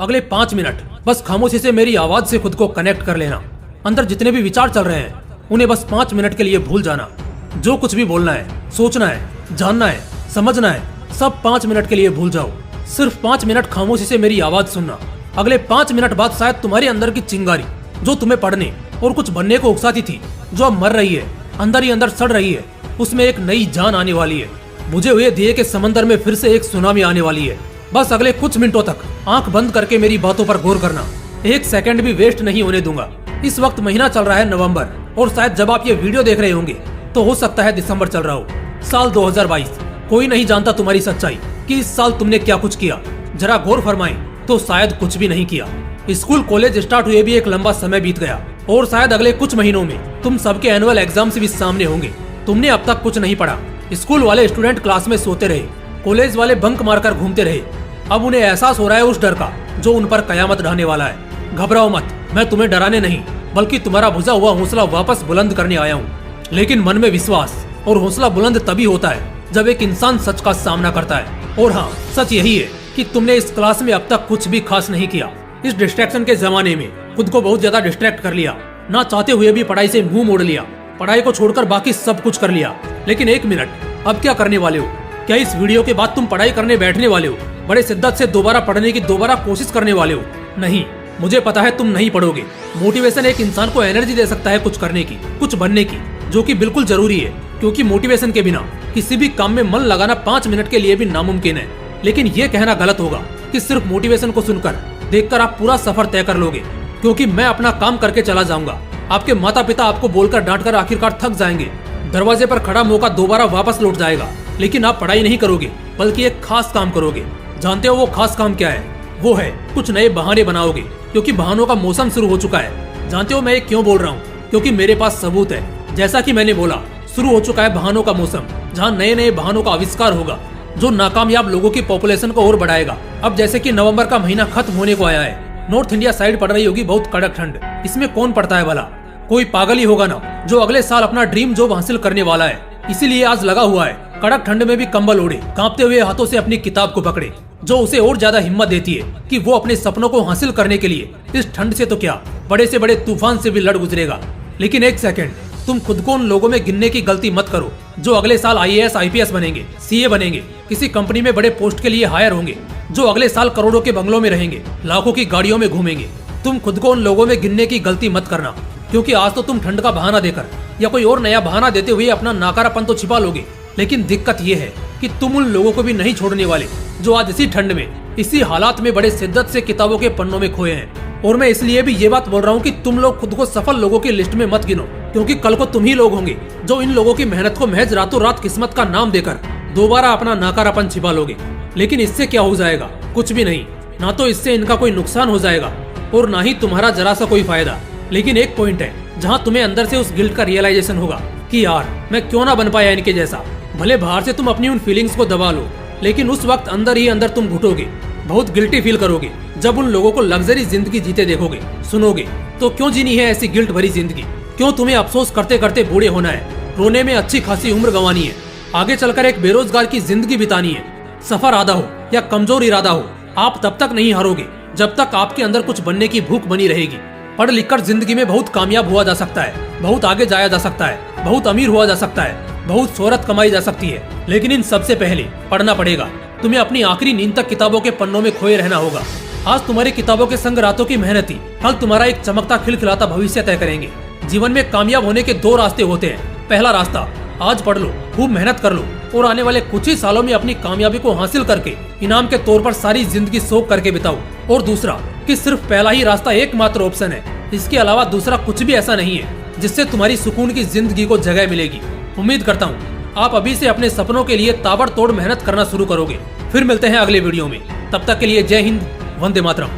अगले 5 मिनट बस खामोशी से मेरी आवाज से खुद को कनेक्ट कर लेना। अंदर जितने भी विचार चल रहे हैं उन्हें बस 5 मिनट के लिए भूल जाना। जो कुछ भी बोलना है, सोचना है, जानना है, समझना है, सब 5 मिनट के लिए भूल जाओ। सिर्फ 5 मिनट खामोशी से मेरी आवाज सुनना। अगले 5 मिनट बाद शायद तुम्हारे अंदर की चिंगारी जो तुम्हें पढ़ने और कुछ बनने को उकसाती थी, जो अब मर रही है, अंदर ही अंदर सड़ रही है, उसमें एक नई जान आने वाली है। बुझे हुए दिए के समंदर में फिर से एक सुनामी आने वाली है। बस अगले कुछ मिनटों तक आंख बंद करके मेरी बातों पर गौर करना। एक सेकंड भी वेस्ट नहीं होने दूंगा। इस वक्त महीना चल रहा है नवंबर, और शायद जब आप ये वीडियो देख रहे होंगे तो हो सकता है दिसंबर चल रहा हो। साल 2022। कोई नहीं जानता तुम्हारी सच्चाई कि इस साल तुमने क्या कुछ किया। जरा गौर फरमाएं तो शायद कुछ भी नहीं किया। स्कूल कॉलेज स्टार्ट हुए भी एक लंबा समय बीत गया, और शायद अगले कुछ महीनों में तुम सबके एनुअल एग्जाम्स भी सामने होंगे। तुमने अब तक कुछ नहीं पढ़ा। स्कूल वाले स्टूडेंट क्लास में सोते रहे, कॉलेज वाले बंक मारकर घूमते रहे। अब उन्हें एहसास हो रहा है उस डर का जो उन पर कयामत ढाने वाला है। घबराओ मत, मैं तुम्हें डराने नहीं बल्कि तुम्हारा बुझा हुआ हौसला वापस बुलंद करने आया हूँ। लेकिन मन में विश्वास और हौसला बुलंद तभी होता है जब एक इंसान सच का सामना करता है। और हाँ, सच यही है कि तुमने इस क्लास में अब तक कुछ भी खास नहीं किया। इस डिस्ट्रैक्शन के जमाने में खुद को बहुत ज्यादा डिस्ट्रैक्ट कर लिया। ना चाहते हुए भी पढ़ाई से मुंह मोड़ लिया, पढ़ाई को छोड़कर बाकी सब कुछ कर लिया। लेकिन एक मिनट, अब क्या करने वाले हो? क्या इस वीडियो के बाद तुम पढ़ाई करने बैठने वाले हो? बड़े शिद्दत से दोबारा पढ़ने की दोबारा कोशिश करने वाले हो? नहीं, मुझे पता है तुम नहीं पढ़ोगे। मोटिवेशन एक इंसान को एनर्जी दे सकता है कुछ करने की, कुछ बनने की, जो कि बिल्कुल जरूरी है, क्योंकि मोटिवेशन के बिना किसी भी काम में मन लगाना 5 मिनट के लिए भी नामुमकिन है। लेकिन ये कहना गलत होगा कि सिर्फ मोटिवेशन को सुनकर, देखकर आप पूरा सफर तय कर लोगे, क्योंकि मैं अपना काम करके चला जाऊंगा। आपके माता पिता आपको बोलकर डांटकर आखिरकार थक जाएंगे। दरवाजे पर खड़ा मौका दोबारा वापस लौट जाएगा। लेकिन आप पढ़ाई नहीं करोगे बल्कि एक खास काम करोगे। जानते हो वो खास काम क्या है? वो है कुछ नए बहाने बनाओगे, क्योंकि बहानों का मौसम शुरू हो चुका है। जानते हो मैं ये क्यों बोल रहा हूँ? क्योंकि मेरे पास सबूत है। जैसा कि मैंने बोला, शुरू हो चुका है बहानों का मौसम, जहाँ नए नए बहानों का आविष्कार होगा जो नाकामयाब लोगों की पॉपुलेशन को और बढ़ाएगा। अब जैसे कि नवंबर का महीना खत्म होने को आया है, नॉर्थ इंडिया साइड पड़ रही होगी बहुत कड़क ठंड। इसमें कौन पड़ता है भला? कोई पागल ही होगा ना, जो अगले साल अपना ड्रीम जॉब हासिल करने वाला है। इसीलिए आज लगा हुआ है कड़क ठंड में भी कंबल ओढ़े, कांपते हुए हाथों से अपनी किताब को पकड़े, जो उसे और ज्यादा हिम्मत देती है कि वो अपने सपनों को हासिल करने के लिए इस ठंड से तो क्या, बड़े से बड़े तूफान से भी लड़ गुजरेगा। लेकिन एक सेकंड, तुम खुद को उन लोगों में गिनने की गलती मत करो जो अगले साल IAS IPS बनेंगे, CA बनेंगे, किसी कंपनी में बड़े पोस्ट के लिए हायर होंगे, जो अगले साल करोड़ों के बंगलों में रहेंगे, लाखों की गाड़ियों में घूमेंगे। तुम खुद को उन लोगों में गिनने की गलती मत करना, क्योंकि आज तो तुम ठंड का बहाना देकर या कोई और नया बहाना देते हुए अपना नाकारापन तो छिपा लोगे। लेकिन दिक्कत ये है कि तुम उन लोगों को भी नहीं छोड़ने वाले जो आज इसी ठंड में, इसी हालात में बड़े शिद्दत से किताबों के पन्नों में खोए हैं। और मैं इसलिए भी ये बात बोल रहा हूँ कि तुम लोग खुद को सफल लोगों की लिस्ट में मत गिनो, क्योंकि कल को तुम ही लोग होंगे जो इन लोगों की मेहनत को महज रातों रात किस्मत का नाम देकर दोबारा अपना नाकारापन छिपा लोगे। लेकिन इससे क्या हो जाएगा? कुछ भी नहीं। ना तो इससे इनका कोई नुकसान हो जाएगा और ना ही तुम्हारा जरा सा कोई फायदा। लेकिन एक पॉइंट है जहाँ तुम्हें अंदर से उस गिल्ट का रियलाइजेशन होगा कि यार मैं क्यों ना बन पाया इनके जैसा। भले बाहर से तुम अपनी उन फीलिंग्स को दबा लो, लेकिन उस वक्त अंदर ही अंदर तुम घुटोगे, बहुत गिल्टी फील करोगे जब उन लोगों को लग्जरी जिंदगी जीते देखोगे, सुनोगे। तो क्यों जीनी है ऐसी गिल्ट भरी जिंदगी? क्यों तुम्हें अफसोस करते करते बूढ़े होना है, रोने में अच्छी खासी उम्र गंवानी है, आगे चलकर एक बेरोजगार की जिंदगी बितानी है? सफर आधा हो या कमजोर इरादा हो, आप तब तक नहीं हारोगे जब तक आपके अंदर कुछ बनने की भूख बनी रहेगी। पढ़ लिखकर जिंदगी में बहुत कामयाब हुआ जा सकता है, बहुत आगे जाया जा सकता है, बहुत अमीर हुआ जा सकता है, बहुत शोहरत कमाई जा सकती है। लेकिन इन सबसे पहले पढ़ना पड़ेगा। तुम्हें अपनी आखिरी नींद तक किताबों के पन्नों में खोए रहना होगा। आज तुम्हारी किताबों के संग रातों की मेहनत ही कल तुम्हारा एक चमकता खिलखिलाता भविष्य तय करेंगे। जीवन में कामयाब होने के 2 रास्ते होते हैं। पहला रास्ता, आज पढ़ लो, खूब मेहनत कर लो और आने वाले कुछ ही सालों में अपनी कामयाबी को हासिल करके इनाम के तौर पर सारी जिंदगी शौक करके बिताओ। और दूसरा कि सिर्फ पहला ही रास्ता एकमात्र ऑप्शन है, इसके अलावा दूसरा कुछ भी ऐसा नहीं है जिससे तुम्हारी सुकून की जिंदगी को जगह मिलेगी। उम्मीद करता हूँ आप अभी से अपने सपनों के लिए ताबड़तोड़ मेहनत करना शुरू करोगे। फिर मिलते हैं अगले वीडियो में। तब तक के लिए जय हिंद, वंदे मातरम।